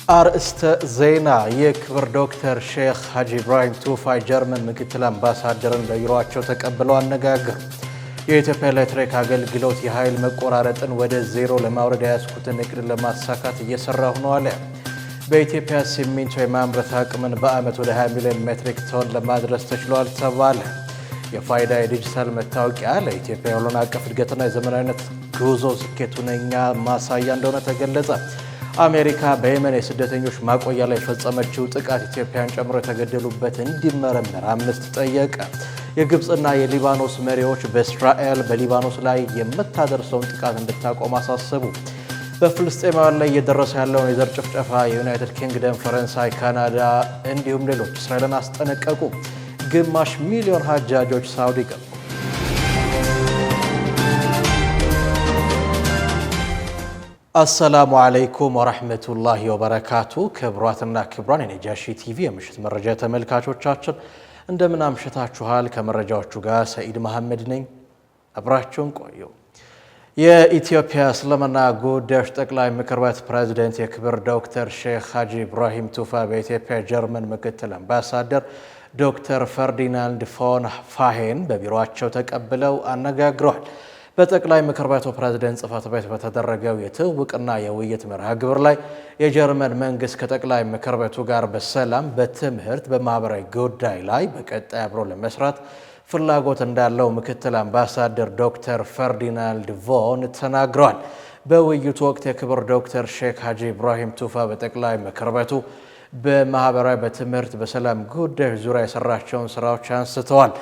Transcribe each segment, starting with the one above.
አርእስተ ዜና የክብር ዶክተር ሼክ ሀጂ ኢብራሂም ቱፋ ጀርመን ምክትል አምባሳደርን በቢሮአቸው ተቀብለው አነጋገሩ። የኢትዮጵያ ኤሌክትሪክ አገልግሎት የኃይል መቆራረጥን ወደ ዜሮ ለማውረድ ያስኩትን እቅድ ለማሳካት እየሰራሁ ነው አለ። በኢትዮጵያ ሲሚንቶ የማምረት አቅምን በዓመት ወደ 20 ሚሊዮን ሜትሪክ ቶን ለማድረስ ተችሏል ተባለ። የፋይዳ የዲጂታል መታወቂያ ለኢትዮጵያ ሁሉን አቀፍ እድገትና የዘመናዊነት ጉዞ ስኬት ሁነኛ ማሳያ እንደሆነ ተገለጸ። አሜሪካ በየመን የስደተኞች ማቆያ ላይ የፈጸመችው ጥቃት ኢትዮጵያን ጨምሮ የተገደሉበት እንዲመረመር አምነስቲ ጠየቀ። የግብፅና የሊባኖስ መሪዎች በእስራኤል በሊባኖስ ላይ የምታደርሰውን ጥቃት እንድታቆም አሳሰቡ። በፍልስጤማውያን ላይ እየደረሰ ያለውን የዘር ጭፍጨፋ የዩናይትድ ኪንግደም፣ ፈረንሳይ፣ ካናዳ እንዲሁም ሌሎች እስራኤልን አስጠነቀቁ። ግማሽ ሚሊዮን ሀጃጆች ሳውዲ ገቡ። አሰላሙ አለይኩም ወራህመቱላሂ ወበረካቱ። ክብሯትና ክብሯን የነጃሺ ቲቪ የምሽት መረጃ ተመልካቾቻችን እንደምን አምሽታችኋል? ከመረጃዎቹ ጋር ሰኢድ መሐመድ ነኝ። አብራችሁን ቆዩ። የኢትዮጵያ እስልምና ጉዳዮች ጠቅላይ ምክር ቤት ፕሬዝዳንት የክብር ዶክተር ሼክ ሀጂ ኢብራሂም ቱፋ በኢትዮጵያ ጀርመን ምክትል አምባሳደር ዶክተር ፈርዲናንድ ፎን ፋሄን በቢሮአቸው ተቀብለው አነጋግረዋል። በጠቅላይ ምክር ቤቱ ፕሬዝዳንት ጽሕፈት ቤት በተደረገው የትውውቅና የውይይት መርሃ ግብር ላይ የጀርመን መንግስት ከጠቅላይ ምክር ቤቱ ጋር በሰላም፣ በትምህርት፣ በማህበራዊ ጉዳይ ላይ በቀጣይ አብሮ ለመስራት ፍላጎት እንዳለው ምክትል አምባሳደር ዶክተር ፈርዲናንድ ቮን ተናግረዋል። በውይይቱ ወቅት የክብር ዶክተር ሼክ ሀጂ ኢብራሂም ቱፋ በጠቅላይ ምክር ቤቱ በማህበራዊ፣ በትምህርት፣ በሰላም ጉዳዮች ዙሪያ የሰራቸውን ስራዎች አንስተዋል።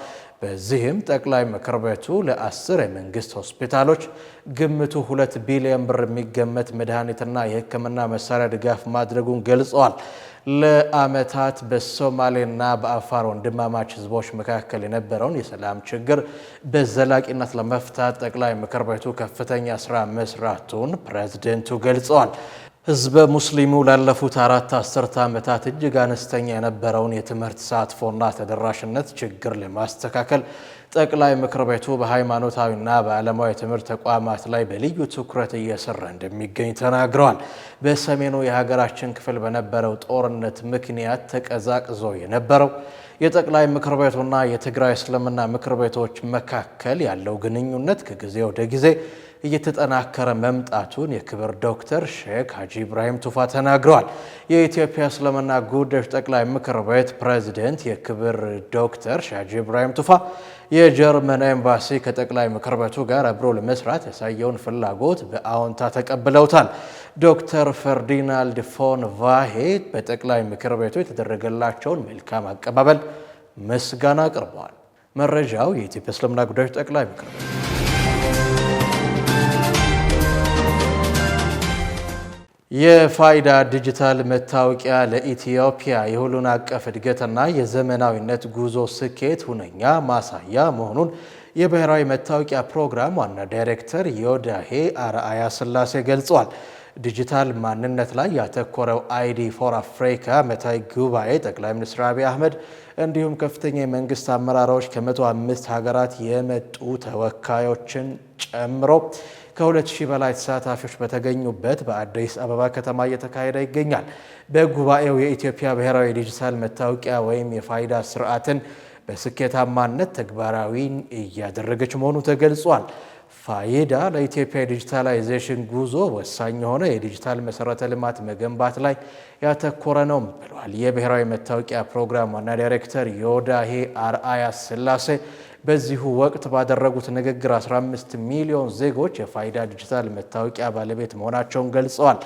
በዚህም ጠቅላይ ምክር ቤቱ ለ10 የመንግስት ሆስፒታሎች ግምቱ 2 ቢሊዮን ብር የሚገመት መድኃኒትና የሕክምና መሳሪያ ድጋፍ ማድረጉን ገልጸዋል። ለዓመታት በሶማሌና በአፋር ወንድማማች ህዝቦች መካከል የነበረውን የሰላም ችግር በዘላቂነት ለመፍታት ጠቅላይ ምክር ቤቱ ከፍተኛ ስራ መስራቱን ፕሬዝደንቱ ገልጸዋል። ህዝበ ሙስሊሙ ላለፉት 4 አስርተ ዓመታት እጅግ አነስተኛ የነበረውን የትምህርት ተሳትፎና ተደራሽነት ችግር ለማስተካከል ጠቅላይ ምክር ቤቱ በሃይማኖታዊና በዓለማዊ የትምህርት ተቋማት ላይ በልዩ ትኩረት እየሰራ እንደሚገኝ ተናግረዋል። በሰሜኑ የሀገራችን ክፍል በነበረው ጦርነት ምክንያት ተቀዛቅዞ የነበረው የጠቅላይ ምክር ቤቱና የትግራይ እስልምና ምክር ቤቶች መካከል ያለው ግንኙነት ከጊዜ ወደ ጊዜ እየተጠናከረ መምጣቱን የክብር ዶክተር ሼክ ሀጂ ኢብራሂም ቱፋ ተናግረዋል። የኢትዮጵያ እስልምና ጉዳዮች ጠቅላይ ምክር ቤት ፕሬዝዳንት የክብር ዶክተር ሼክ ሀጂ ኢብራሂም ቱፋ የጀርመን ኤምባሲ ከጠቅላይ ምክር ቤቱ ጋር አብሮ ለመስራት ያሳየውን ፍላጎት በአዎንታ ተቀብለውታል። ዶክተር ፈርዲናንድ ፎን ቫሄ በጠቅላይ ምክር ቤቱ የተደረገላቸውን መልካም አቀባበል ምስጋና አቅርበዋል። መረጃው የኢትዮጵያ እስልምና ጉዳዮች ጠቅላይ ምክር ቤት። የፋይዳ ዲጂታል መታወቂያ ለኢትዮጵያ የሁሉን አቀፍ እድገትና የዘመናዊነት ጉዞ ስኬት ሁነኛ ማሳያ መሆኑን የብሔራዊ መታወቂያ ፕሮግራም ዋና ዳይሬክተር ዮዳሄ አርአያ ስላሴ ገልጸዋል። ዲጂታል ማንነት ላይ ያተኮረው አይዲ ፎር አፍሪካ ዓመታዊ ጉባኤ ጠቅላይ ሚኒስትር አብይ አህመድ እንዲሁም ከፍተኛ የመንግስት አመራሮች ከ105 ሀገራት የመጡ ተወካዮችን ጨምሮ ከ2000 በላይ ተሳታፊዎች በተገኙበት በአዲስ አበባ ከተማ እየተካሄደ ይገኛል። በጉባኤው የኢትዮጵያ ብሔራዊ ዲጂታል መታወቂያ ወይም የፋይዳ ስርዓትን በስኬታማነት ተግባራዊ እያደረገች መሆኑ ተገልጿል። ፋይዳ ለኢትዮጵያ የዲጂታላይዜሽን ጉዞ ወሳኝ የሆነ የዲጂታል መሰረተ ልማት መገንባት ላይ ያተኮረ ነው ብለዋል። የብሔራዊ መታወቂያ ፕሮግራም ዋና ዳይሬክተር ዮዳሄ አርአያ ስላሴ በዚሁ ወቅት ባደረጉት ንግግር 15 ሚሊዮን ዜጎች የፋይዳ ዲጂታል መታወቂያ ባለቤት መሆናቸውን ገልጸዋል።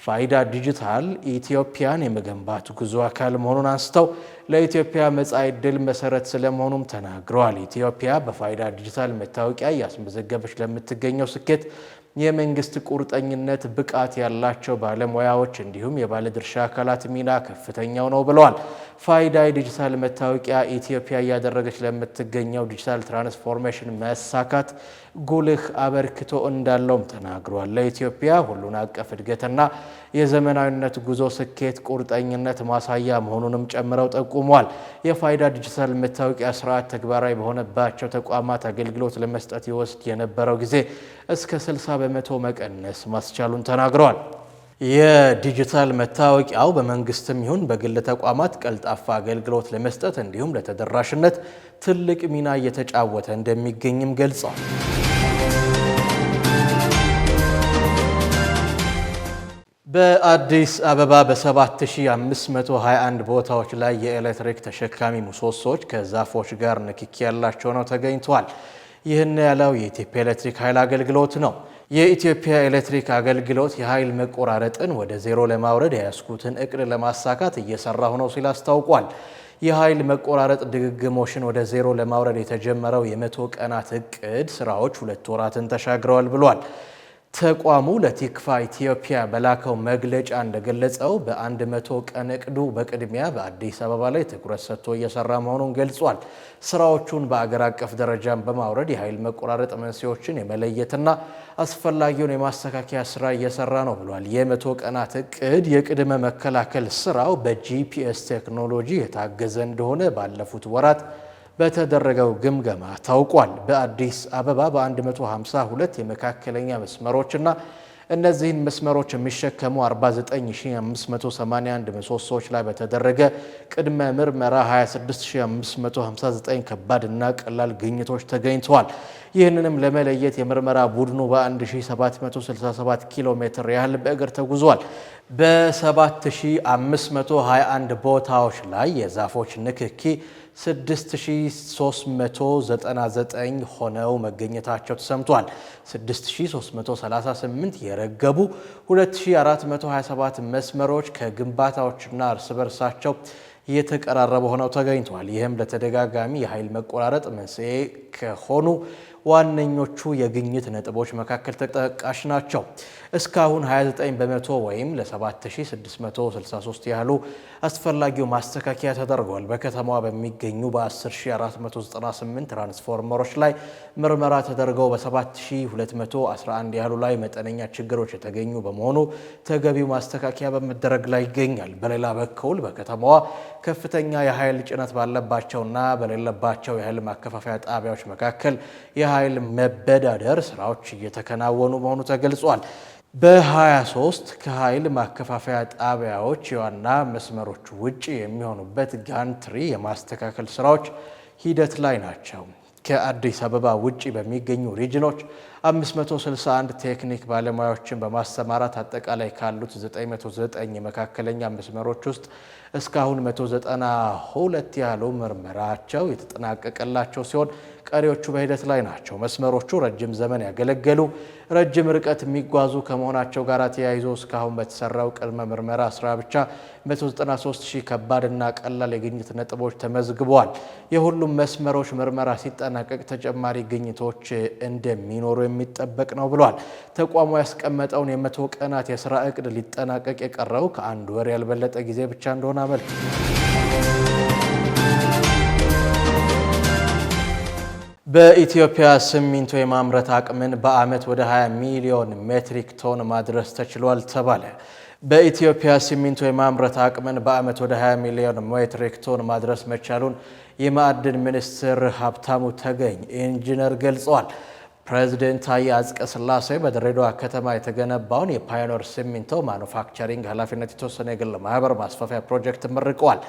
ፋይዳ ዲጂታል ኢትዮጵያን የመገንባት ጉዞ አካል መሆኑን አንስተው ለኢትዮጵያ መጻኢ ዕድል መሰረት ስለመሆኑም ተናግረዋል። ኢትዮጵያ በፋይዳ ዲጂታል መታወቂያ እያስመዘገበች ለምትገኘው ስኬት የመንግስት ቁርጠኝነት፣ ብቃት ያላቸው ባለሙያዎች እንዲሁም የባለድርሻ አካላት ሚና ከፍተኛው ነው ብለዋል። ፋይዳ የዲጂታል መታወቂያ ኢትዮጵያ እያደረገች ለምትገኘው ዲጂታል ትራንስፎርሜሽን መሳካት ጉልህ አበርክቶ እንዳለውም ተናግሯል። ለኢትዮጵያ ሁሉን አቀፍ እድገትና የዘመናዊነት ጉዞ ስኬት ቁርጠኝነት ማሳያ መሆኑንም ጨምረው ጠቁመዋል። የፋይዳ ዲጂታል መታወቂያ ስርዓት ተግባራዊ በሆነባቸው ተቋማት አገልግሎት ለመስጠት ይወስድ የነበረው ጊዜ እስከ 60 በመቶ መቀነስ ማስቻሉን ተናግረዋል። የዲጂታል መታወቂያው በመንግስትም ይሁን በግል ተቋማት ቀልጣፋ አገልግሎት ለመስጠት እንዲሁም ለተደራሽነት ትልቅ ሚና እየተጫወተ እንደሚገኝም ገልጸዋል። በአዲስ አበባ በ7521 ቦታዎች ላይ የኤሌክትሪክ ተሸካሚ ምሰሶዎች ከዛፎች ጋር ንክኪ ያላቸው ነው ተገኝተዋል። ይህን ያለው የኢትዮጵያ ኤሌክትሪክ ኃይል አገልግሎት ነው። የኢትዮጵያ ኤሌክትሪክ አገልግሎት የኃይል መቆራረጥን ወደ ዜሮ ለማውረድ የያዝኩትን እቅድ ለማሳካት እየሰራሁ ነው ሲል አስታውቋል። የኃይል መቆራረጥ ድግግሞሽን ወደ ዜሮ ለማውረድ የተጀመረው የ100 ቀናት እቅድ ስራዎች 2 ወራትን ተሻግረዋል ብሏል። ተቋሙ ለቲክፋ ኢትዮጵያ በላከው መግለጫ እንደገለጸው በ100 ቀን እቅዱ በቅድሚያ በአዲስ አበባ ላይ ትኩረት ሰጥቶ እየሰራ መሆኑን ገልጿል። ስራዎቹን በአገር አቀፍ ደረጃን በማውረድ የኃይል መቆራረጥ መንስኤዎችን የመለየትና አስፈላጊውን የማስተካከያ ስራ እየሰራ ነው ብሏል። የ100 ቀናት እቅድ የቅድመ መከላከል ስራው በጂፒኤስ ቴክኖሎጂ የታገዘ እንደሆነ ባለፉት ወራት በተደረገው ግምገማ ታውቋል። በአዲስ አበባ በ152 የመካከለኛ መስመሮችና እነዚህን መስመሮች የሚሸከሙ 49581 ምሰሶዎች ላይ በተደረገ ቅድመ ምርመራ 26559 ከባድና ቀላል ግኝቶች ተገኝተዋል። ይህንንም ለመለየት የምርመራ ቡድኑ በ1767 ኪሎ ሜትር ያህል በእግር ተጉዟል። በ7521 ቦታዎች ላይ የዛፎች ንክኪ 6399 ሆነው መገኘታቸው ተሰምቷል። 6338 የረገቡ 2427 መስመሮች ከግንባታዎችና እርስ በርሳቸው የተቀራረበ ሆነው ተገኝተዋል። ይህም ለተደጋጋሚ የኃይል መቆራረጥ መንስኤ ከሆኑ ዋነኞቹ የግኝት ነጥቦች መካከል ተጠቃሽ ናቸው። እስካሁን 29 በመቶ ወይም ለ7663 ያህሉ አስፈላጊው ማስተካከያ ተደርጓል። በከተማዋ በሚገኙ በ10498 ትራንስፎርመሮች ላይ ምርመራ ተደርገው በ7211 ያህሉ ላይ መጠነኛ ችግሮች የተገኙ በመሆኑ ተገቢው ማስተካከያ በመደረግ ላይ ይገኛል። በሌላ በኩል በከተማዋ ከፍተኛ የኃይል ጭነት ባለባቸውና በሌለባቸው የኃይል ማከፋፈያ ጣቢያዎች መካከል የኃይል መበዳደር ስራዎች እየተከናወኑ መሆኑ ተገልጿል። በ23 ከኃይል ማከፋፈያ ጣቢያዎች የዋና መስመሮች ውጪ የሚሆኑበት ጋንትሪ የማስተካከል ስራዎች ሂደት ላይ ናቸው። ከአዲስ አበባ ውጪ በሚገኙ ሪጅኖች 561 ቴክኒክ ባለሙያዎችን በማሰማራት አጠቃላይ ካሉት 909 የመካከለኛ መስመሮች ውስጥ እስካሁን 192 ያህሉ ምርመራቸው የተጠናቀቀላቸው ሲሆን ቀሪዎቹ በሂደት ላይ ናቸው። መስመሮቹ ረጅም ዘመን ያገለገሉ ረጅም ርቀት የሚጓዙ ከመሆናቸው ጋር ተያይዞ እስካሁን በተሰራው ቅድመ ምርመራ ስራ ብቻ 193000 ከባድና ቀላል የግኝት ነጥቦች ተመዝግበዋል። የሁሉም መስመሮች ምርመራ ሲጠናቀቅ ተጨማሪ ግኝቶች እንደሚኖሩ የሚጠበቅ ነው ብሏል። ተቋሙ ያስቀመጠውን የ100 ቀናት የስራ እቅድ ሊጠናቀቅ የቀረው ከ1 ወር ያልበለጠ ጊዜ ብቻ እንደሆነ አመልክቷል። በኢትዮጵያ ሲሚንቶ የማምረት አቅምን በዓመት ወደ 20 ሚሊዮን ሜትሪክ ቶን ማድረስ ተችሏል ተባለ። በኢትዮጵያ ሲሚንቶ የማምረት አቅምን በዓመት ወደ 20 ሚሊዮን ሜትሪክ ቶን ማድረስ መቻሉን የማዕድን ሚኒስትር ሀብታሙ ተገኝ ኢንጂነር ገልጸዋል። ፕሬዚደንት ታዬ አጽቀሥላሴ በድሬዳዋ ከተማ የተገነባውን የፓዮኒር ሲሚንቶ ማኑፋክቸሪንግ ኃላፊነት የተወሰነ የግል ማህበር ማስፋፊያ ፕሮጀክት መርቀዋል።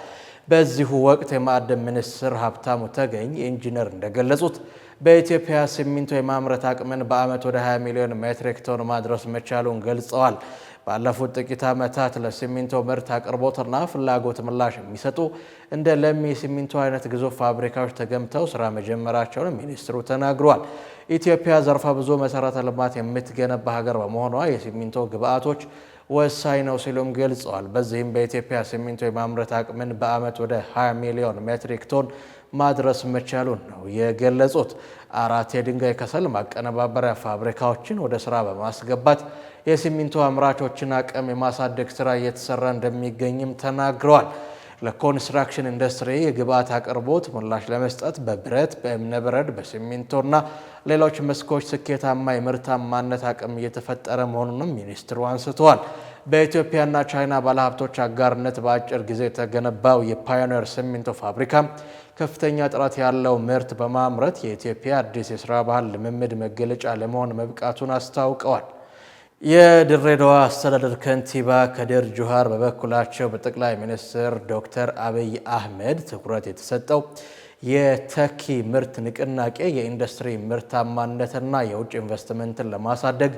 በዚሁ ወቅት የማዕድን ሚኒስትር ሀብታሙ ተገኝ ኢንጂነር እንደገለጹት በኢትዮጵያ ሲሚንቶ የማምረት አቅምን በዓመት ወደ 20 ሚሊዮን ሜትሪክ ቶን ማድረስ መቻሉን ገልጸዋል። ባለፉት ጥቂት ዓመታት ለሲሚንቶ ምርት አቅርቦትና ፍላጎት ምላሽ የሚሰጡ እንደ ለሚ ሲሚንቶ አይነት ግዙፍ ፋብሪካዎች ተገንብተው ስራ መጀመራቸውን ሚኒስትሩ ተናግረዋል። ኢትዮጵያ ዘርፈ ብዙ መሰረተ ልማት የምትገነባ ሀገር በመሆኗ የሲሚንቶ ግብዓቶች ወሳኝ ነው ሲሉም ገልጸዋል። በዚህም በኢትዮጵያ ሲሚንቶ የማምረት አቅምን በዓመት ወደ 20 ሚሊዮን ሜትሪክ ቶን ማድረስ መቻሉን ነው የገለጹት። 4 የድንጋይ ከሰል ማቀነባበሪያ ፋብሪካዎችን ወደ ስራ በማስገባት የሲሚንቶ አምራቾችን አቅም የማሳደግ ስራ እየተሰራ እንደሚገኝም ተናግረዋል። ለኮንስትራክሽን ኢንዱስትሪ የግብዓት አቅርቦት ምላሽ ለመስጠት በብረት፣ በእብነበረድ፣ በሲሚንቶና ሌሎች መስኮች ስኬታማ የምርታማነት አቅም እየተፈጠረ መሆኑንም ሚኒስትሩ አንስተዋል። በኢትዮጵያና ቻይና ባለሀብቶች አጋርነት በአጭር ጊዜ የተገነባው የፓዮኒር ሲሚንቶ ፋብሪካ ከፍተኛ ጥራት ያለው ምርት በማምረት የኢትዮጵያ አዲስ የስራ ባህል ልምምድ መገለጫ ለመሆን መብቃቱን አስታውቀዋል። የድሬዳዋ አስተዳደር ከንቲባ ከድር ጁሃር በበኩላቸው በጠቅላይ ሚኒስትር ዶክተር አብይ አህመድ ትኩረት የተሰጠው የተኪ ምርት ንቅናቄ የኢንዱስትሪ ምርታማነትና የውጭ ኢንቨስትመንትን ለማሳደግ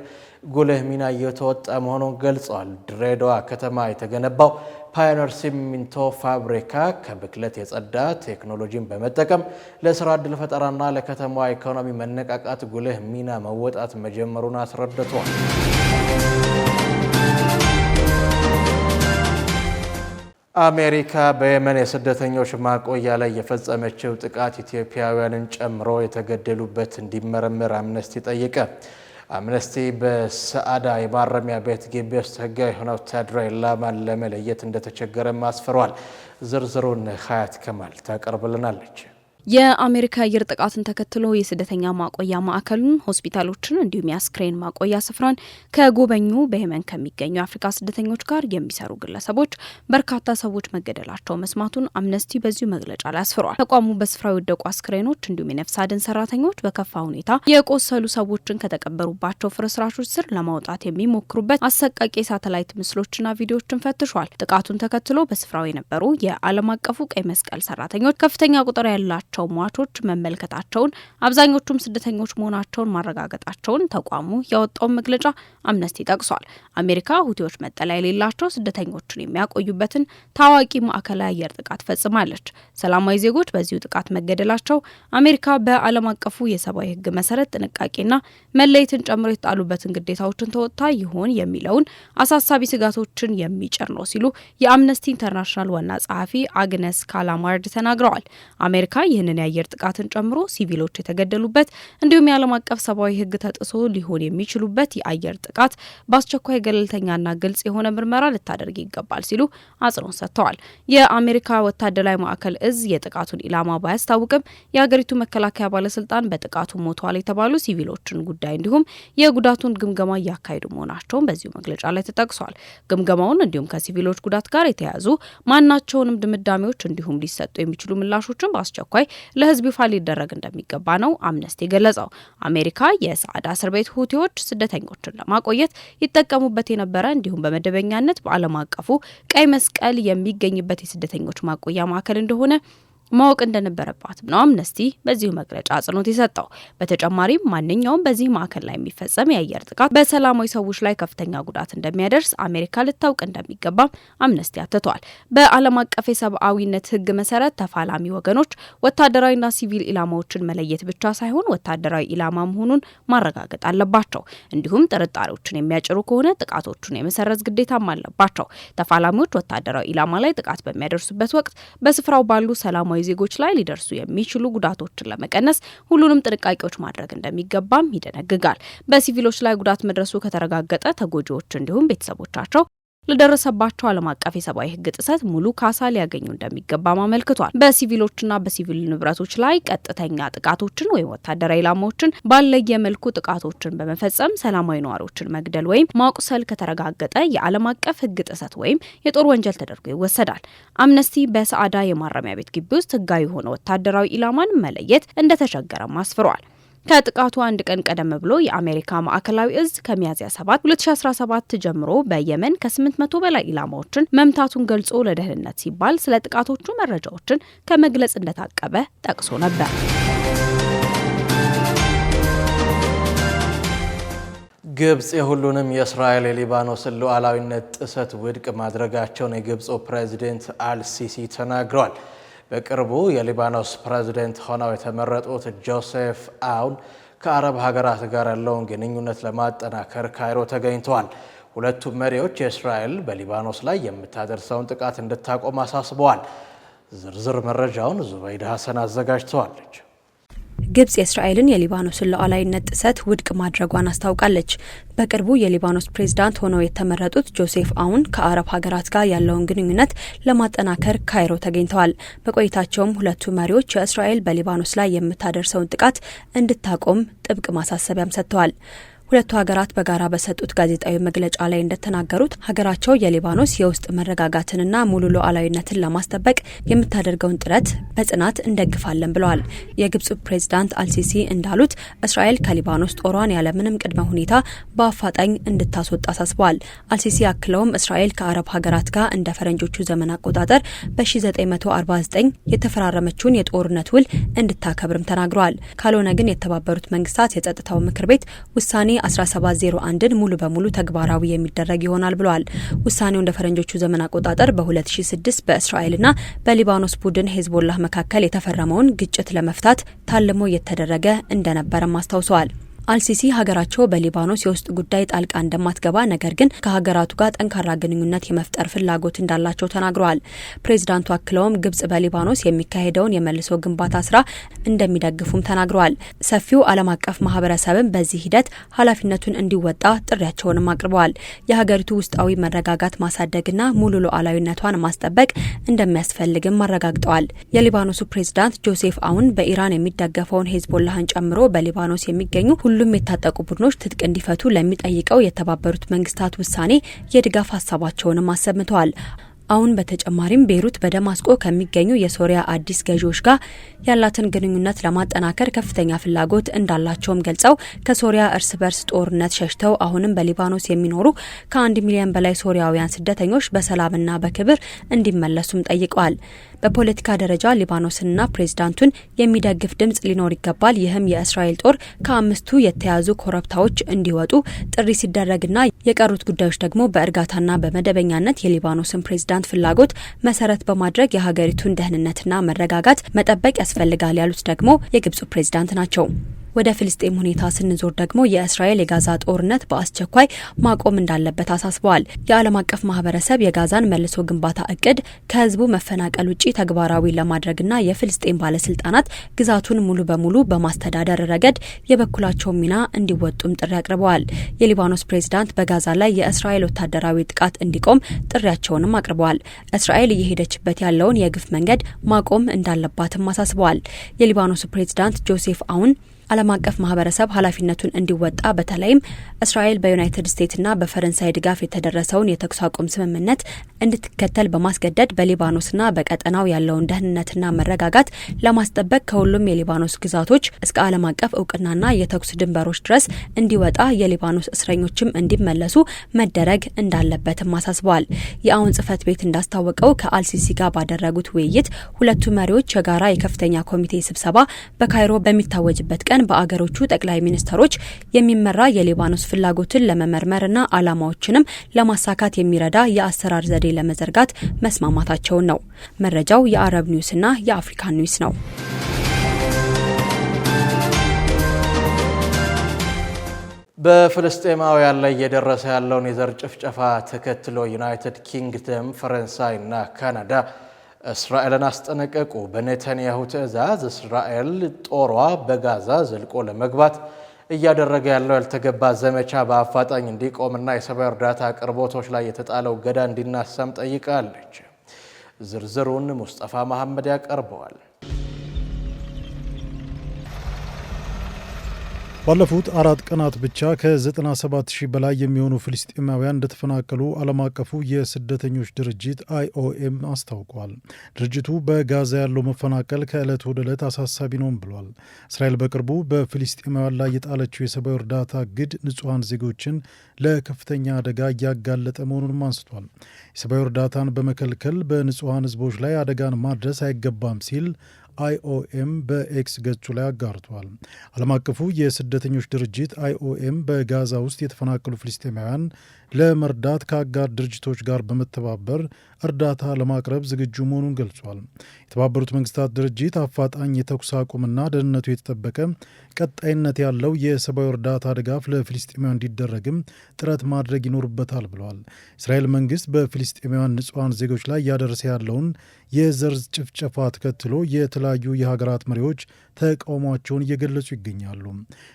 ጉልህ ሚና እየተወጣ መሆኑን ገልጸዋል። ድሬዳዋ ከተማ የተገነባው ፓዮኒር ሲሚንቶ ፋብሪካ ከብክለት የጸዳ ቴክኖሎጂን በመጠቀም ለስራ ዕድል ፈጠራና ለከተማዋ ኢኮኖሚ መነቃቃት ጉልህ ሚና መወጣት መጀመሩን አስረድቷል። አሜሪካ በየመን የስደተኞች ማቆያ ላይ የፈጸመችው ጥቃት ኢትዮጵያውያንን ጨምሮ የተገደሉበት እንዲመረመር አምነስቲ ጠየቀ። አምነስቲ በሰዓዳ የማረሚያ ቤት ግቢ ውስጥ ህጋዊ የሆነ ወታደራዊ ኢላማን ለመለየት እንደተቸገረ አስፍሯል። ዝርዝሩን ሀያት ከማል ታቀርብልናለች። የአሜሪካ አየር ጥቃትን ተከትሎ የስደተኛ ማቆያ ማዕከሉን፣ ሆስፒታሎችን እንዲሁም የአስክሬን ማቆያ ስፍራን ከጎበኙ በየመን ከሚገኙ የአፍሪካ ስደተኞች ጋር የሚሰሩ ግለሰቦች በርካታ ሰዎች መገደላቸው መስማቱን አምነስቲ በዚሁ መግለጫ ላይ አስፍሯል። ተቋሙ በስፍራው የወደቁ አስክሬኖች እንዲሁም የነፍስ አድን ሰራተኞች በከፋ ሁኔታ የቆሰሉ ሰዎችን ከተቀበሩባቸው ፍርስራሾች ስር ለማውጣት የሚሞክሩበት አሰቃቂ የሳተላይት ምስሎችና ቪዲዮዎችን ፈትሿል። ጥቃቱን ተከትሎ በስፍራው የነበሩ የዓለም አቀፉ ቀይ መስቀል ሰራተኞች ከፍተኛ ቁጥር ያላቸው ሟቾች መመልከታቸውን፣ አብዛኞቹም ስደተኞች መሆናቸውን ማረጋገጣቸውን ተቋሙ ያወጣውን መግለጫ አምነስቲ ጠቅሷል። አሜሪካ ሁቲዎች መጠለያ የሌላቸው ስደተኞችን የሚያቆዩበትን ታዋቂ ማዕከላዊ አየር ጥቃት ፈጽማለች። ሰላማዊ ዜጎች በዚሁ ጥቃት መገደላቸው አሜሪካ በዓለም አቀፉ የሰብአዊ ሕግ መሰረት ጥንቃቄና መለየትን ጨምሮ የተጣሉበትን ግዴታዎችን ተወጥታ ይሆን የሚለውን አሳሳቢ ስጋቶችን የሚጭር ነው ሲሉ የአምነስቲ ኢንተርናሽናል ዋና ጸሐፊ አግነስ ካላማርድ ተናግረዋል። አሜሪካ ይህንን የአየር ጥቃትን ጨምሮ ሲቪሎች የተገደሉበት እንዲሁም የዓለም አቀፍ ሰብአዊ ሕግ ተጥሶ ሊሆን የሚችሉበት የአየር ጥቃት በአስቸኳይ ገለልተኛና ግልጽ የሆነ ምርመራ ልታደርግ ይገባል ሲሉ አጽንኦት ሰጥተዋል። የአሜሪካ ወታደራዊ ማዕከል እዝ የጥቃቱን ኢላማ ባያስታውቅም የሀገሪቱ መከላከያ ባለስልጣን በጥቃቱ ሞተዋል የተባሉ ሲቪሎችን ጉዳይ እንዲሁም የጉዳቱን ግምገማ እያካሄዱ መሆናቸውን በዚሁ መግለጫ ላይ ተጠቅሷል። ግምገማውን እንዲሁም ከሲቪሎች ጉዳት ጋር የተያያዙ ማናቸውንም ድምዳሜዎች እንዲሁም ሊሰጡ የሚችሉ ምላሾችን በአስቸኳይ ለህዝብ ይፋ ሊደረግ እንደሚገባ ነው አምነስቲ የገለጸው። አሜሪካ የሰዓዳ እስር ቤት ሁቲዎች ስደተኞችን ለማቆየት ይጠቀሙበት የነበረ እንዲሁም በመደበኛነት በዓለም አቀፉ ቀይ መስቀል የሚገኝበት የስደተኞች ማቆያ ማዕከል እንደሆነ ማወቅ እንደነበረባትም ነው አምነስቲ በዚሁ መግለጫ አጽንኦት የሰጠው። በተጨማሪም ማንኛውም በዚህ ማዕከል ላይ የሚፈጸም የአየር ጥቃት በሰላማዊ ሰዎች ላይ ከፍተኛ ጉዳት እንደሚያደርስ አሜሪካ ልታውቅ እንደሚገባም አምነስቲ አትቷል። በዓለም አቀፍ የሰብአዊነት ህግ መሰረት ተፋላሚ ወገኖች ወታደራዊና ሲቪል ኢላማዎችን መለየት ብቻ ሳይሆን ወታደራዊ ኢላማ መሆኑን ማረጋገጥ አለባቸው። እንዲሁም ጥርጣሬዎችን የሚያጭሩ ከሆነ ጥቃቶቹን የመሰረዝ ግዴታም አለባቸው። ተፋላሚዎች ወታደራዊ ኢላማ ላይ ጥቃት በሚያደርሱበት ወቅት በስፍራው ባሉ ሰላማዊ ዜጎች ላይ ሊደርሱ የሚችሉ ጉዳቶችን ለመቀነስ ሁሉንም ጥንቃቄዎች ማድረግ እንደሚገባም ይደነግጋል። በሲቪሎች ላይ ጉዳት መድረሱ ከተረጋገጠ ተጎጂዎች እንዲሁም ቤተሰቦቻቸው ለደረሰባቸው ዓለም አቀፍ የሰብአዊ ህግ ጥሰት ሙሉ ካሳ ሊያገኙ እንደሚገባም አመልክቷል። በሲቪሎችና በሲቪል ንብረቶች ላይ ቀጥተኛ ጥቃቶችን ወይም ወታደራዊ ኢላማዎችን ባለየ መልኩ ጥቃቶችን በመፈጸም ሰላማዊ ነዋሪዎችን መግደል ወይም ማቁሰል ከተረጋገጠ የዓለም አቀፍ ህግ ጥሰት ወይም የጦር ወንጀል ተደርጎ ይወሰዳል። አምነስቲ በሰዓዳ የማረሚያ ቤት ግቢ ውስጥ ህጋዊ የሆነ ወታደራዊ ኢላማን መለየት እንደተቸገረም አስፍሯል። ከጥቃቱ አንድ ቀን ቀደም ብሎ የአሜሪካ ማዕከላዊ እዝ ከሚያዝያ 7 2017 ጀምሮ በየመን ከ800 በላይ ኢላማዎችን መምታቱን ገልጾ ለደህንነት ሲባል ስለ ጥቃቶቹ መረጃዎችን ከመግለጽ እንደታቀበ ጠቅሶ ነበር። ግብጽ የሁሉንም የእስራኤል የሊባኖስን ሉዓላዊነት ጥሰት ውድቅ ማድረጋቸውን የግብፁ ፕሬዝዳንት አልሲሲ ተናግረዋል። በቅርቡ የሊባኖስ ፕሬዝዳንት ሆነው የተመረጡት ጆሴፍ አውን ከአረብ ሀገራት ጋር ያለውን ግንኙነት ለማጠናከር ካይሮ ተገኝተዋል። ሁለቱም መሪዎች የእስራኤል በሊባኖስ ላይ የምታደርሰውን ጥቃት እንድታቆም አሳስበዋል። ዝርዝር መረጃውን ዙበይዳ ሀሰን አዘጋጅተዋለች። ግብጽ የእስራኤልን የሊባኖስን ሉዓላዊነት ጥሰት ውድቅ ማድረጓን አስታውቃለች። በቅርቡ የሊባኖስ ፕሬዝዳንት ሆነው የተመረጡት ጆሴፍ አውን ከአረብ ሀገራት ጋር ያለውን ግንኙነት ለማጠናከር ካይሮ ተገኝተዋል። በቆይታቸውም ሁለቱ መሪዎች የእስራኤል በሊባኖስ ላይ የምታደርሰውን ጥቃት እንድታቆም ጥብቅ ማሳሰቢያም ሰጥተዋል። ሁለቱ ሀገራት በጋራ በሰጡት ጋዜጣዊ መግለጫ ላይ እንደተናገሩት ሀገራቸው የሊባኖስ የውስጥ መረጋጋትንና ሙሉ ሉዓላዊነትን ለማስጠበቅ የምታደርገውን ጥረት በጽናት እንደግፋለን ብለዋል። የግብጽ ፕሬዝዳንት አልሲሲ እንዳሉት እስራኤል ከሊባኖስ ጦሯን ያለምንም ቅድመ ሁኔታ በአፋጣኝ እንድታስወጣ አሳስበዋል። አልሲሲ አክለውም እስራኤል ከአረብ ሀገራት ጋር እንደ ፈረንጆቹ ዘመን አቆጣጠር በ1949 የተፈራረመችውን የጦርነት ውል እንድታከብርም ተናግረዋል። ካልሆነ ግን የተባበሩት መንግስታት የጸጥታው ምክር ቤት ውሳኔ 1701ን ሙሉ በሙሉ ተግባራዊ የሚደረግ ይሆናል ብለዋል። ውሳኔው እንደ ፈረንጆቹ ዘመን አቆጣጠር በ2006 በእስራኤልና በሊባኖስ ቡድን ሄዝቦላህ መካከል የተፈረመውን ግጭት ለመፍታት ታልሞ የተደረገ እንደነበረም አስታውሰዋል። አልሲሲ ሀገራቸው በሊባኖስ የውስጥ ጉዳይ ጣልቃ እንደማትገባ ነገር ግን ከሀገራቱ ጋር ጠንካራ ግንኙነት የመፍጠር ፍላጎት እንዳላቸው ተናግረዋል። ፕሬዚዳንቱ አክለውም ግብጽ በሊባኖስ የሚካሄደውን የመልሶ ግንባታ ስራ እንደሚደግፉም ተናግረዋል። ሰፊው ዓለም አቀፍ ማህበረሰብም በዚህ ሂደት ኃላፊነቱን እንዲወጣ ጥሪያቸውንም አቅርበዋል። የሀገሪቱ ውስጣዊ መረጋጋት ማሳደግና ሙሉ ሉዓላዊነቷን ማስጠበቅ እንደሚያስፈልግም አረጋግጠዋል። የሊባኖሱ ፕሬዚዳንት ጆሴፍ አውን በኢራን የሚደገፈውን ሄዝቦላህን ጨምሮ በሊባኖስ የሚገኙ ሁሉም የታጠቁ ቡድኖች ትጥቅ እንዲፈቱ ለሚጠይቀው የተባበሩት መንግስታት ውሳኔ የድጋፍ ሀሳባቸውንም አሰምተዋል። አሁን በተጨማሪም ቤይሩት በደማስቆ ከሚገኙ የሶሪያ አዲስ ገዢዎች ጋር ያላትን ግንኙነት ለማጠናከር ከፍተኛ ፍላጎት እንዳላቸውም ገልጸው ከሶሪያ እርስ በርስ ጦርነት ሸሽተው አሁንም በሊባኖስ የሚኖሩ ከ1 ሚሊዮን በላይ ሶሪያውያን ስደተኞች በሰላምና በክብር እንዲመለሱም ጠይቀዋል። በፖለቲካ ደረጃ ሊባኖስንና ፕሬዝዳንቱን የሚደግፍ ድምጽ ሊኖር ይገባል። ይህም የእስራኤል ጦር ከ5ቱ የተያዙ ኮረብታዎች እንዲወጡ ጥሪ ሲደረግና የቀሩት ጉዳዮች ደግሞ በእርጋታና በመደበኛነት የሊባኖስን ፕሬዝዳንት ፍላጎት መሰረት በማድረግ የሀገሪቱን ደህንነትና መረጋጋት መጠበቅ ያስፈልጋል ያሉት ደግሞ የግብጽ ፕሬዝዳንት ናቸው። ወደ ፍልስጤም ሁኔታ ስንዞር ደግሞ የእስራኤል የጋዛ ጦርነት በአስቸኳይ ማቆም እንዳለበት አሳስበዋል። የዓለም አቀፍ ማህበረሰብ የጋዛን መልሶ ግንባታ እቅድ ከህዝቡ መፈናቀል ውጪ ተግባራዊ ለማድረግና የፍልስጤም ባለስልጣናት ግዛቱን ሙሉ በሙሉ በማስተዳደር ረገድ የበኩላቸውን ሚና እንዲወጡም ጥሪ አቅርበዋል። የሊባኖስ ፕሬዝዳንት በጋዛ ላይ የእስራኤል ወታደራዊ ጥቃት እንዲቆም ጥሪያቸውንም አቅርበዋል። እስራኤል እየሄደችበት ያለውን የግፍ መንገድ ማቆም እንዳለባትም አሳስበዋል። የሊባኖሱ ፕሬዝዳንት ጆሴፍ አውን ዓለም አቀፍ ማህበረሰብ ኃላፊነቱን እንዲወጣ በተለይም እስራኤል በዩናይትድ ስቴትስና በፈረንሳይ ድጋፍ የተደረሰውን የተኩስ አቁም ስምምነት እንድትከተል በማስገደድ በሊባኖስና በቀጠናው ያለውን ደህንነትና መረጋጋት ለማስጠበቅ ከሁሉም የሊባኖስ ግዛቶች እስከ ዓለም አቀፍ እውቅናና የተኩስ ድንበሮች ድረስ እንዲወጣ የሊባኖስ እስረኞችም እንዲመለሱ መደረግ እንዳለበትም አሳስበዋል። የአውን ጽህፈት ቤት እንዳስታወቀው ከአልሲሲ ጋር ባደረጉት ውይይት ሁለቱ መሪዎች የጋራ የከፍተኛ ኮሚቴ ስብሰባ በካይሮ በሚታወጅበት ቀን በአገሮቹ ጠቅላይ ሚኒስተሮች የሚመራ የሊባኖስ ፍላጎትን ለመመርመርና ዓላማዎችንም ለማሳካት የሚረዳ የአሰራር ዘዴ ለመዘርጋት መስማማታቸውን ነው። መረጃው የአረብ ኒውስና የአፍሪካ ኒውስ ነው። በፍልስጤማውያን ላይ እየደረሰ ያለውን የዘር ጭፍጨፋ ተከትሎ ዩናይትድ ኪንግደም፣ ፈረንሳይና ካናዳ እስራኤልን አስጠነቀቁ። በኔታንያሁ ትዕዛዝ እስራኤል ጦሯ በጋዛ ዘልቆ ለመግባት እያደረገ ያለው ያልተገባ ዘመቻ በአፋጣኝ እንዲቆምና የሰብአዊ እርዳታ አቅርቦቶች ላይ የተጣለው እገዳ እንዲነሳም ጠይቃለች። ዝርዝሩን ሙስጠፋ መሐመድ ያቀርበዋል። ባለፉት 4 ቀናት ብቻ ከ97,000 በላይ የሚሆኑ ፍልስጤማውያን እንደተፈናቀሉ ዓለም አቀፉ የስደተኞች ድርጅት IOM አስታውቋል። ድርጅቱ በጋዛ ያለው መፈናቀል ከዕለት ወደ ዕለት አሳሳቢ ነው ብሏል። እስራኤል በቅርቡ በፍልስጤማውያን ላይ የጣለችው የሰብአዊ እርዳታ እግድ ንጹሐን ዜጎችን ለከፍተኛ አደጋ እያጋለጠ መሆኑንም አንስቷል። የሰብአዊ እርዳታን በመከልከል በንጹሐን ህዝቦች ላይ አደጋን ማድረስ አይገባም ሲል IOM በኤክስ ገጹ ላይ አጋርቷል። ዓለም አቀፉ የስደተኞች ድርጅት IOM በጋዛ ውስጥ የተፈናቀሉ ፍልስጤማውያን ለመርዳት ከአጋር ድርጅቶች ጋር በመተባበር እርዳታ ለማቅረብ ዝግጁ መሆኑን ገልጿል። የተባበሩት መንግስታት ድርጅት አፋጣኝ የተኩስ አቁምና ደህንነቱ የተጠበቀ ቀጣይነት ያለው የሰብአዊ እርዳታ ድጋፍ ለፍልስጤማውያን እንዲደረግም ጥረት ማድረግ ይኖርበታል ብለዋል። እስራኤል መንግስት በፍልስጤማውያን ንጹሐን ዜጎች ላይ እያደረሰ ያለውን የዘር ጭፍጨፋ ተከትሎ የተለያዩ የሀገራት መሪዎች ተቃውሟቸውን እየገለጹ ይገኛሉ።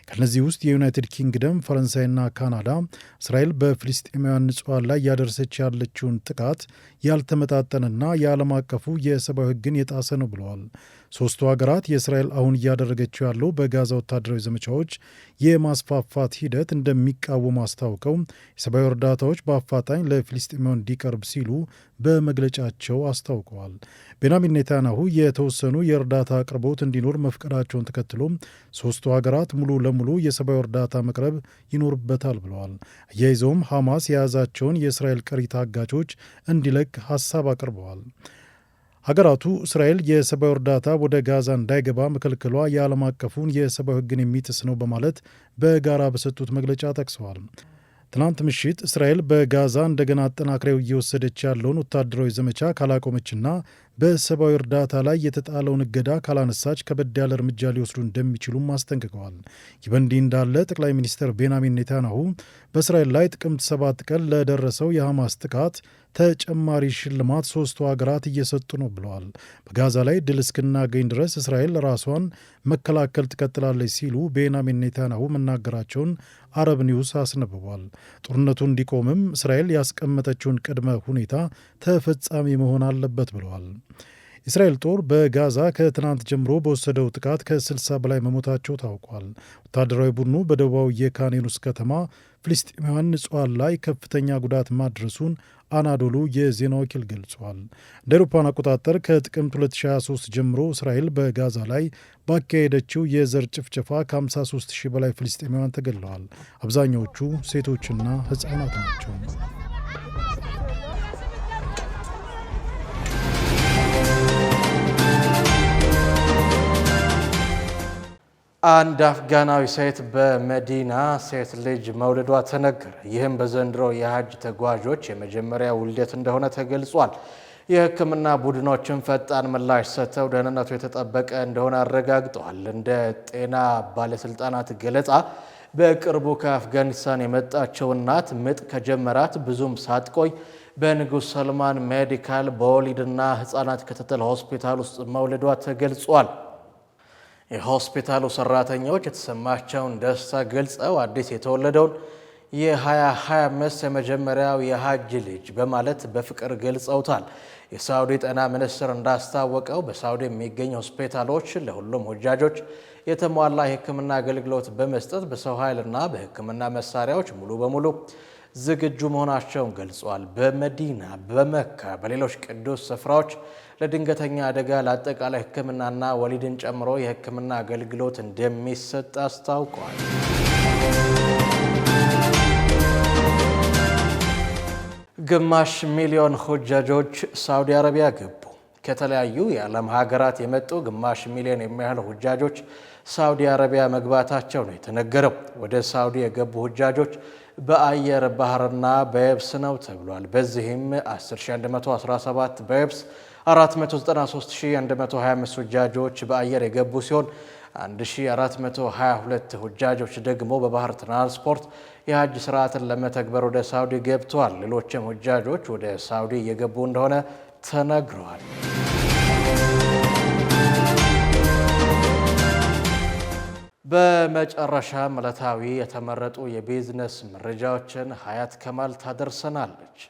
ከነዚህ ውስጥ የዩናይትድ ኪንግደም፣ ፈረንሳይና ካናዳ እስራኤል በፍልስጤማውያን ንጹሐን ላይ ያደረሰች ያለችውን ጥቃት ያልተመጣጠንና የዓለም አቀፉ የሰብአዊ ሕግን የጣሰ ነው ብለዋል። ሶስቱ ሀገራት የእስራኤል አሁን እያደረገችው ያለው በጋዛ ወታደራዊ ዘመቻዎች የማስፋፋት ሂደት እንደሚቃወሙ አስታውቀው የሰብአዊ እርዳታዎች በአፋጣኝ ለፍልስጤማውያን እንዲቀርብ ሲሉ በመግለጫቸው አስታውቀዋል። ቤንያሚን ኔታንያሁ የተወሰኑ የእርዳታ አቅርቦት እንዲኖር መፍቀዳቸውን ተከትሎ ሶስቱ ሀገራት ሙሉ ለሙሉ የሰብአዊ እርዳታ መቅረብ ይኖርበታል ብለዋል። አያይዘውም ሐማስ የያዛቸውን የእስራኤል ቀሪ ታጋቾች እንዲለቅ ሀሳብ አቅርበዋል። ሀገራቱ እስራኤል የሰብአዊ እርዳታ ወደ ጋዛ እንዳይገባ መከልከሏ የዓለም አቀፉን የሰብአዊ ሕግን የሚጥስ ነው በማለት በጋራ በሰጡት መግለጫ ጠቅሰዋል። ትናንት ምሽት እስራኤል በጋዛ እንደገና አጠናክረው እየወሰደች ያለውን ወታደራዊ ዘመቻ ካላቆመችና በሰብአዊ እርዳታ ላይ የተጣለውን እገዳ ካላነሳች ከበድ ያለ እርምጃ ሊወስዱ እንደሚችሉም አስጠንቅቀዋል። ይህ በእንዲህ እንዳለ ጠቅላይ ሚኒስትር ቤንያሚን ኔታንያሁ በእስራኤል ላይ ጥቅምት 7 ቀን ለደረሰው የሐማስ ጥቃት ተጨማሪ ሽልማት ሶስቱ ሀገራት እየሰጡ ነው ብለዋል። በጋዛ ላይ ድል እስክናገኝ ድረስ እስራኤል ራሷን መከላከል ትቀጥላለች ሲሉ ቤንያሚን ኔታንያሁ መናገራቸውን አረብ ኒውስ አስነብቧል። ጦርነቱ እንዲቆምም እስራኤል ያስቀመጠችውን ቅድመ ሁኔታ ተፈጻሚ መሆን አለበት ብለዋል። የእስራኤል ጦር በጋዛ ከትናንት ጀምሮ በወሰደው ጥቃት ከ60 በላይ መሞታቸው ታውቋል። ወታደራዊ ቡድኑ በደቡባዊ የካን ዩኒስ ከተማ ፍልስጤማውያን ንጹሐን ላይ ከፍተኛ ጉዳት ማድረሱን አናዶሉ የዜና ወኪል ገልጿል። እንደ አውሮፓውያን አቆጣጠር ከጥቅምት 2023 ጀምሮ እስራኤል በጋዛ ላይ ባካሄደችው የዘር ጭፍጨፋ ከ53 ሺህ በላይ ፍልስጤማውያን ተገድለዋል። አብዛኛዎቹ ሴቶችና ሕፃናት ናቸው። አንድ አፍጋናዊ ሴት በመዲና ሴት ልጅ መውለዷ ተነገረ። ይህም በዘንድሮ የሀጅ ተጓዦች የመጀመሪያ ውልደት እንደሆነ ተገልጿል። የሕክምና ቡድኖችን ፈጣን ምላሽ ሰጥተው ደህንነቱ የተጠበቀ እንደሆነ አረጋግጠዋል። እንደ ጤና ባለስልጣናት ገለጻ በቅርቡ ከአፍጋኒስታን የመጣችው እናት ምጥ ከጀመራት ብዙም ሳትቆይ በንጉሥ ሰልማን ሜዲካል በወሊድና ሕፃናት ክትትል ሆስፒታል ውስጥ መውለዷ ተገልጿል። የሆስፒታሉ ሰራተኞች የተሰማቸውን ደስታ ገልጸው አዲስ የተወለደውን የ2025 የመጀመሪያው የሀጅ ልጅ በማለት በፍቅር ገልጸውታል። የሳውዲ ጤና ሚኒስቴር እንዳስታወቀው በሳውዲ የሚገኙ ሆስፒታሎች ለሁሉም ሁጃጆች የተሟላ የሕክምና አገልግሎት በመስጠት በሰው ኃይልና በሕክምና መሳሪያዎች ሙሉ በሙሉ ዝግጁ መሆናቸውን ገልጿል። በመዲና፣ በመካ፣ በሌሎች ቅዱስ ስፍራዎች ለድንገተኛ አደጋ ለአጠቃላይ ሕክምናና ወሊድን ጨምሮ የሕክምና አገልግሎት እንደሚሰጥ አስታውቋል። ግማሽ ሚሊዮን ሁጃጆች ሳውዲ አረቢያ ገቡ። ከተለያዩ የዓለም ሀገራት የመጡ ግማሽ ሚሊዮን የሚያህሉ ሁጃጆች ሳውዲ አረቢያ መግባታቸው ነው የተነገረው። ወደ ሳውዲ የገቡ ሁጃጆች በአየር ባህርና በየብስ ነው ተብሏል። በዚህም 10117 በየብስ 493125 ሁጃጆች በአየር የገቡ ሲሆን 1422 ሁጃጆች ደግሞ በባህር ትራንስፖርት የሀጅ ስርዓትን ለመተግበር ወደ ሳውዲ ገብተዋል። ሌሎችም ሁጃጆች ወደ ሳውዲ እየገቡ እንደሆነ ተነግረዋል። በመጨረሻም ዕለታዊ የተመረጡ የቢዝነስ መረጃዎችን ሀያት ከማል ታደርሰናለች።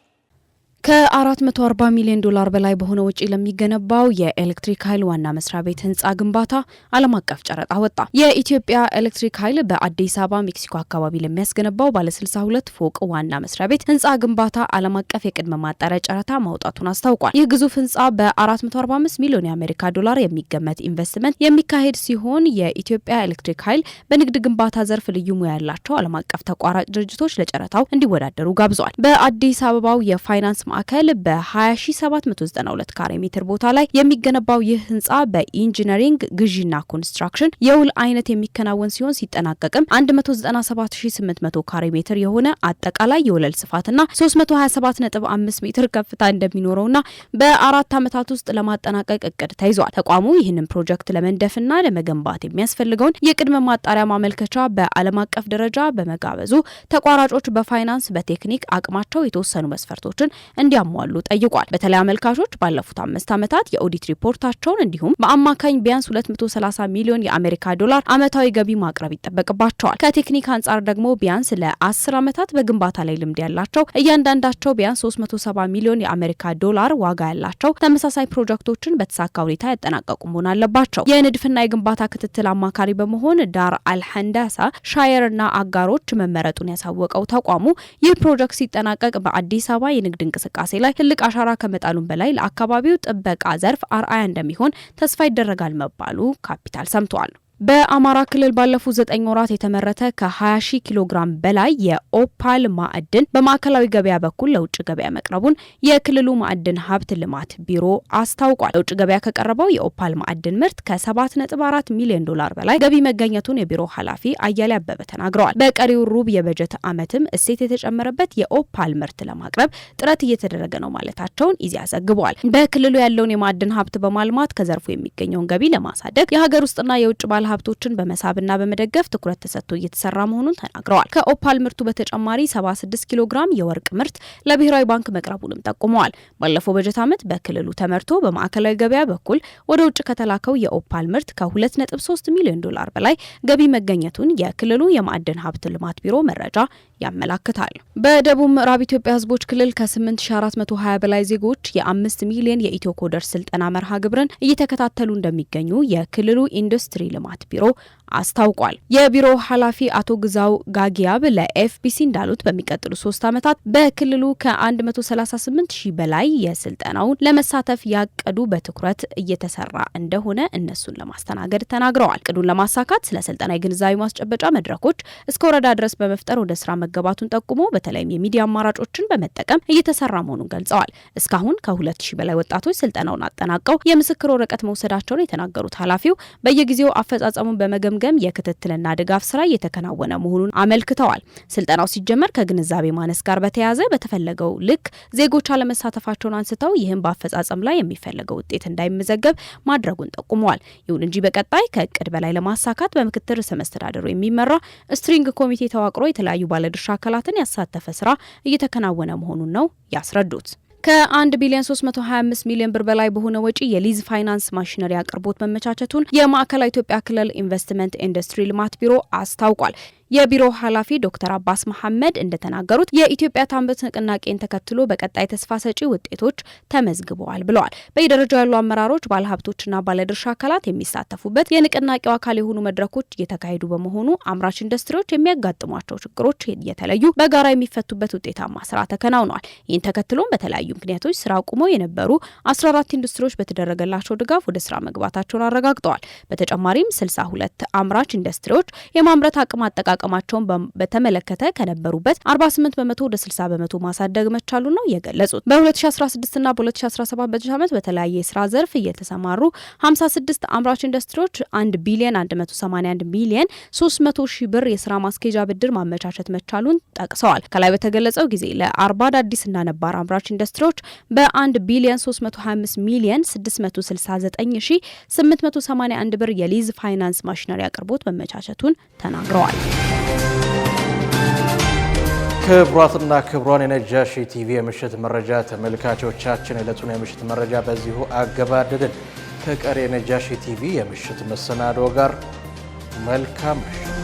ከ440 ሚሊዮን ዶላር በላይ በሆነ ወጪ ለሚገነባው የኤሌክትሪክ ኃይል ዋና መስሪያ ቤት ህንፃ ግንባታ ዓለም አቀፍ ጨረታ ወጣ። የኢትዮጵያ ኤሌክትሪክ ኃይል በአዲስ አበባ ሜክሲኮ አካባቢ ለሚያስገነባው ባለ 62 ፎቅ ዋና መስሪያ ቤት ህንፃ ግንባታ ዓለም አቀፍ የቅድመ ማጣሪያ ጨረታ ማውጣቱን አስታውቋል። ይህ ግዙፍ ህንፃ በ445 ሚሊዮን የአሜሪካ ዶላር የሚገመት ኢንቨስትመንት የሚካሄድ ሲሆን የኢትዮጵያ ኤሌክትሪክ ኃይል በንግድ ግንባታ ዘርፍ ልዩ ሙያ ያላቸው ዓለም አቀፍ ተቋራጭ ድርጅቶች ለጨረታው እንዲወዳደሩ ጋብዘዋል። በአዲስ አበባው የፋይናንስ ማዕከል በ20792 ካሬ ሜትር ቦታ ላይ የሚገነባው ይህ ህንፃ በኢንጂነሪንግ ግዢና ኮንስትራክሽን የውል አይነት የሚከናወን ሲሆን ሲጠናቀቅም 197800 ካሬ ሜትር የሆነ አጠቃላይ የወለል ስፋትና 327.5 ሜትር ከፍታ እንደሚኖረውና በ4 ዓመታት ውስጥ ለማጠናቀቅ እቅድ ተይዟል። ተቋሙ ይህንን ፕሮጀክት ለመንደፍና ለመገንባት የሚያስፈልገውን የቅድመ ማጣሪያ ማመልከቻ በዓለም አቀፍ ደረጃ በመጋበዙ ተቋራጮች በፋይናንስ፣ በቴክኒክ አቅማቸው የተወሰኑ መስፈርቶችን እንዲያሟሉ ጠይቋል። በተለይ አመልካቾች ባለፉት 5 ዓመታት የኦዲት ሪፖርታቸውን እንዲሁም በአማካኝ ቢያንስ 230 ሚሊዮን የአሜሪካ ዶላር ዓመታዊ ገቢ ማቅረብ ይጠበቅባቸዋል። ከቴክኒክ አንጻር ደግሞ ቢያንስ ለ10 ዓመታት በግንባታ ላይ ልምድ ያላቸው እያንዳንዳቸው ቢያንስ 370 ሚሊዮን የአሜሪካ ዶላር ዋጋ ያላቸው ተመሳሳይ ፕሮጀክቶችን በተሳካ ሁኔታ ያጠናቀቁ መሆን አለባቸው። የንድፍና የግንባታ ክትትል አማካሪ በመሆን ዳር አልሐንዳሳ ሻየርና አጋሮች መመረጡን ያሳወቀው ተቋሙ ይህ ፕሮጀክት ሲጠናቀቅ በአዲስ አበባ የንግድ እንቅስቃሴ ላይ ትልቅ አሻራ ከመጣሉም በላይ ለአካባቢው ጥበቃ ዘርፍ አርአያ እንደሚሆን ተስፋ ይደረጋል መባሉ ካፒታል ሰምቷል። በአማራ ክልል ባለፉት 9 ወራት የተመረተ ከ20,000 ኪሎ ግራም በላይ የኦፓል ማዕድን በማዕከላዊ ገበያ በኩል ለውጭ ገበያ መቅረቡን የክልሉ ማዕድን ሀብት ልማት ቢሮ አስታውቋል። ለውጭ ገበያ ከቀረበው የኦፓል ማዕድን ምርት ከ7.4 ሚሊዮን ዶላር በላይ ገቢ መገኘቱን የቢሮ ኃላፊ አያሌ አበበ ተናግረዋል። በቀሪው ሩብ የበጀት ዓመትም እሴት የተጨመረበት የኦፓል ምርት ለማቅረብ ጥረት እየተደረገ ነው ማለታቸውን ኢዜአ ዘግቧል። በክልሉ ያለውን የማዕድን ሀብት በማልማት ከዘርፉ የሚገኘውን ገቢ ለማሳደግ የሀገር ውስጥና የውጭ ባለ ሀብቶችን በመሳብና በመደገፍ ትኩረት ተሰጥቶ እየተሰራ መሆኑን ተናግረዋል። ከኦፓል ምርቱ በተጨማሪ 76 ኪሎ ግራም የወርቅ ምርት ለብሔራዊ ባንክ መቅረቡንም ጠቁመዋል። ባለፈው በጀት ዓመት በክልሉ ተመርቶ በማዕከላዊ ገበያ በኩል ወደ ውጭ ከተላከው የኦፓል ምርት ከ2.3 ሚሊዮን ዶላር በላይ ገቢ መገኘቱን የክልሉ የማዕድን ሀብት ልማት ቢሮ መረጃ ያመላክታል። በደቡብ ምዕራብ ኢትዮጵያ ህዝቦች ክልል ከ8420 በላይ ዜጎች የ5 ሚሊዮን የኢትዮ ኮደር ስልጠና መርሃ ግብርን እየተከታተሉ እንደሚገኙ የክልሉ ኢንዱስትሪ ልማት ቢሮ አስታውቋል። የቢሮው ኃላፊ አቶ ግዛው ጋጊያብ ለኤፍቢሲ እንዳሉት በሚቀጥሉ 3 ዓመታት በክልሉ ከ138 ሺህ በላይ የስልጠናውን ለመሳተፍ ያቀዱ በትኩረት እየተሰራ እንደሆነ እነሱን ለማስተናገድ ተናግረዋል። እቅዱን ለማሳካት ስለ ስልጠና የግንዛቤ ማስጨበጫ መድረኮች እስከ ወረዳ ድረስ በመፍጠር ወደ ስራ መገባቱን ጠቁሞ በተለይም የሚዲያ አማራጮችን በመጠቀም እየተሰራ መሆኑን ገልጸዋል። እስካሁን ከ2000 በላይ ወጣቶች ስልጠናውን አጠናቀው የምስክር ወረቀት መውሰዳቸውን የተናገሩት ኃላፊው በየጊዜው አፈጻጸሙን በመገምገም የክትትልና ድጋፍ ስራ እየተከናወነ መሆኑን አመልክተዋል። ስልጠናው ሲጀመር ከግንዛቤ ማነስ ጋር በተያያዘ በተፈለገው ልክ ዜጎች አለመሳተፋቸውን አንስተው ይህም በአፈጻጸም ላይ የሚፈለገው ውጤት እንዳይመዘገብ ማድረጉን ጠቁመዋል። ይሁን እንጂ በቀጣይ ከእቅድ በላይ ለማሳካት በምክትል ርዕሰ መስተዳድሩ የሚመራ ስትሪንግ ኮሚቴ ተዋቅሮ የተለያዩ ባለድርሻ አካላትን ያሳተፈ ስራ እየተከናወነ መሆኑን ነው ያስረዱት። ከ1 ቢሊዮን 325 ሚሊዮን ብር በላይ በሆነ ወጪ የሊዝ ፋይናንስ ማሽነሪ አቅርቦት መመቻቸቱን የማዕከላዊ ኢትዮጵያ ክልል ኢንቨስትመንት ኢንዱስትሪ ልማት ቢሮ አስታውቋል። የቢሮ ኃላፊ ዶክተር አባስ መሐመድ እንደተናገሩት የኢትዮጵያ ታምርት ንቅናቄን ተከትሎ በቀጣይ ተስፋ ሰጪ ውጤቶች ተመዝግበዋል ብለዋል። በየደረጃው ያሉ አመራሮች፣ ባለሀብቶችና ባለድርሻ አካላት የሚሳተፉበት የንቅናቄው አካል የሆኑ መድረኮች እየተካሄዱ በመሆኑ አምራች ኢንዱስትሪዎች የሚያጋጥሟቸው ችግሮች እየተለዩ በጋራ የሚፈቱበት ውጤታማ ስራ ተከናውኗል። ይህን ተከትሎም በተለያዩ ምክንያቶች ስራ አቁመው የነበሩ 14 ኢንዱስትሪዎች በተደረገላቸው ድጋፍ ወደ ስራ መግባታቸውን አረጋግጠዋል። በተጨማሪም 62 አምራች ኢንዱስትሪዎች የማምረት አቅም አጠቃቀማቸውን በተመለከተ ከነበሩበት 48 በመቶ ወደ 60 በመቶ ማሳደግ መቻሉ ነው የገለጹት። በ2016 እና በ2017 በጀት ዓመት በተለያየ የስራ ዘርፍ እየተሰማሩ 56 አምራች ኢንዱስትሪዎች 1 ቢሊዮን 181 ሚሊዮን 300 ሺህ ብር የስራ ማስኬጃ ብድር ማመቻቸት መቻሉን ጠቅሰዋል። ከላይ በተገለጸው ጊዜ ለ40 አዳዲስና ነባር አምራች ኢንዱስትሪዎች በ1 ቢሊዮን 325 ሚሊዮን 669 ሺህ 881 ብር የሊዝ ፋይናንስ ማሽነሪ አቅርቦት መመቻቸቱን ተናግረዋል። ክቡራትና ክቡራን የነጃሺ ቲቪ የምሽት መረጃ ተመልካቾቻችን የዕለቱን የምሽት መረጃ በዚሁ አገባደድን። ከቀሪ የነጃሺ ቲቪ የምሽት መሰናዶ ጋር መልካም ምሽት